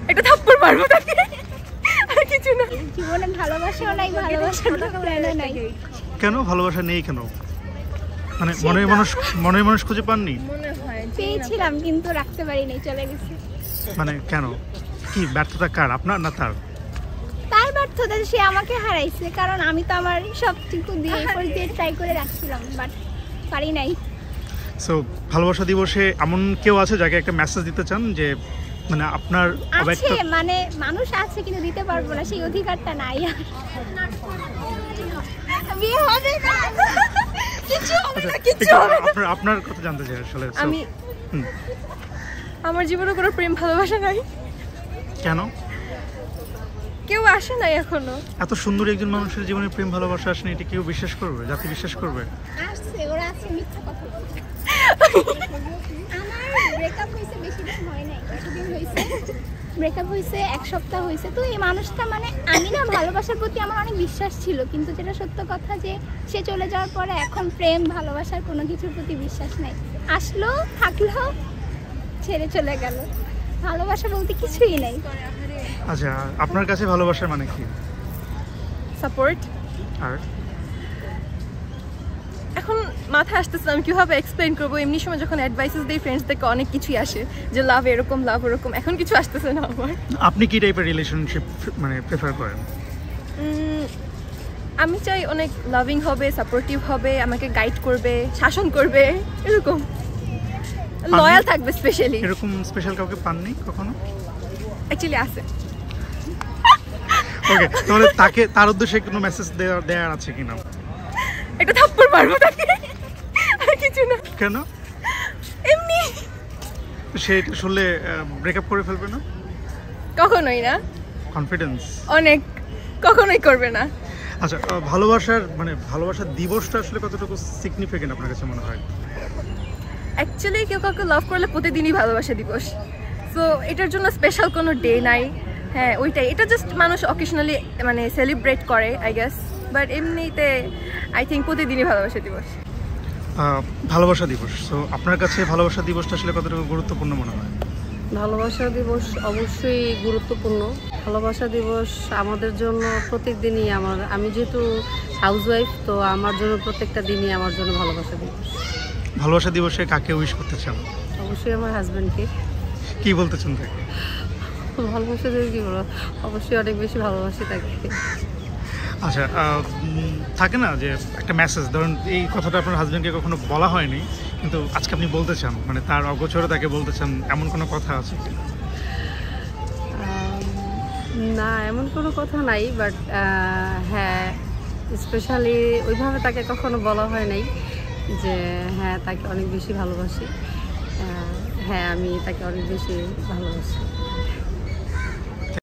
একটা থাপ্পড় মারবো তাকে, আর কিছু না। জীবনে ভালোবাসাও নাই, ভালোবাসার প্ল্যানও নাই। কেন ভালোবাসা নেই কেন? মানে মনের মানুষ খুঁজে পাননি? পেয়েছিলাম কিন্তু রাখতে পারিনি, চলে গেছে। মানে কেন? কি ব্যর্থতা কার, আপনার না তার? তার ব্যর্থতা, সে আমাকে হারাইছে। কারণ আমি তো আমার সবটুকু দিয়ে ট্রাই করে রাখছিলাম, বাট পারি নাই। সো ভালোবাসা দিবসে এমন কেউ আছে যাকে একটা মেসেজ দিতে চান যে মানে আপনার আছে, মানে মানুষ আছে কিন্তু দিতে পারবো না, সেই অধিকারটা নাই। বিয়ে হবে না, কিছু হবে না, কিছু হবে না। আপনার কথা জানতে চাই আসলে। আমি আমার জীবনে কোনো প্রেম ভালোবাসা নাই। কেন? কেউ আসে নাই এখনো। এত সুন্দর একজন মানুষের জীবনে প্রেম ভালোবাসা আসেনি, এটা কেউ বিশ্বাস করবে? জাতি বিশ্বাস করবে? আসছে, ওরা আছে, মিথ্যা কথা বলছে। আমার ব্রেকআপ হইছে বেশি দিন হয় নাই, কিছুদিন হইছে। ব্রেকআপ হইছে 1 সপ্তাহ হইছে। তো এই মানুষটা, মানে আমি না ভালোবাসার প্রতি আমার অনেক বিশ্বাস ছিল, কিন্তু যেটা সত্য কথা যে সে চলে যাওয়ার পরে এখন প্রেম ভালোবাসার কোনো কিছুর প্রতি বিশ্বাস নাই। আসলো, থাকলো, ছেড়ে চলে গেল। ভালোবাসা বলতে কিছুই নাই। আচ্ছা, আপনার কাছে ভালোবাসার মানে কি? সাপোর্ট। আর এখন মাথায় আসতেছে আমি কিভাবে এক্সপ্লেইন করবো। এমনি সময় যখন অ্যাডভাইসেস দেই ফ্রেন্ডসদেরকে অনেক কিছুই আসে যে লাভ এরকম, লাভ ওরকম। এখন কিছু আসতেছে না আমার। আপনি কি টাইপের রিলেশনশিপ মানে প্রেফার করেন? আমি চাই অনেক লাভিং হবে, সাপোর্টিভ হবে, আমাকে গাইড করবে, শাসন করবে, এরকম লয়াল থাকবে। স্পেশালি এরকম স্পেশাল কাউকে পাননি কখনো? অ্যাকচুয়ালি আছে। ওকে, তাহলে তার উদ্দেশ্যে কোনো মেসেজ দেওয়ার আছে কিনা? একটা থাপ্পড় মারবো তাকে, আর কিছু না। কেন? এমনি। সে এটা শুনলে ব্রেকআপ করে ফেলবে না? কখনোই না। কনফিডেন্স অনেক, কখনোই করবে না। আচ্ছা, ভালোবাসার দিবসটা আসলে কতটুকু সিগনিফিকেন্ট আপনার কাছে মনে হয়? অ্যাকচুয়ালি কেউ কাউকে লাভ করলে প্রতিদিনই ভালোবাসা দিবস। সো এটার জন্য স্পেশাল কোনো ডে নাই। হ্যাঁ, ওইটাই। এটা জাস্ট মানুষ অকেশনালি মানে সেলিব্রেট করে আই গেস, বাট এমনিতে আই থিঙ্ক প্রতিদিনই ভালোবাসা দিবস। ভালোবাসা দিবস, সো আপনার কাছে ভালোবাসা দিবসটা আসলে কতটুকু গুরুত্বপূর্ণ মনে হয়? ভালোবাসা দিবস অবশ্যই গুরুত্বপূর্ণ। ভালোবাসা দিবস আমাদের জন্য প্রত্যেকদিনই আমি যেহেতু হাউসওয়াইফ, তো আমার জন্য প্রত্যেকটা দিনই আমার জন্য ভালোবাসা দিবস। ভালোবাসা দিবসে কাকে উইশ করতে চান? অবশ্যই আমার হাজব্যান্ডকে। কি বলতে চান তাকে? ভালোবাসা দিবস কি বলো, অবশ্যই অনেক বেশি ভালোবাসি তাকে। আচ্ছা, থাকে না যে একটা মেসেজ, ধরুন এই কথাটা আপনার হাজব্যান্ডকে কখনো বলা হয়নি কিন্তু আজকে আপনি বলতে চান, মানে তার অগোচরে তাকে বলতে চান, এমন কোনো কথা আছে কি? না, এমন কোনো কথা নাই, বাট হ্যাঁ, স্পেশালি ওইভাবে তাকে কখনো বলা হয় নাই যে হ্যাঁ তাকে অনেক বেশি ভালোবাসি। হ্যাঁ, আমি তাকে অনেক বেশি ভালোবাসি।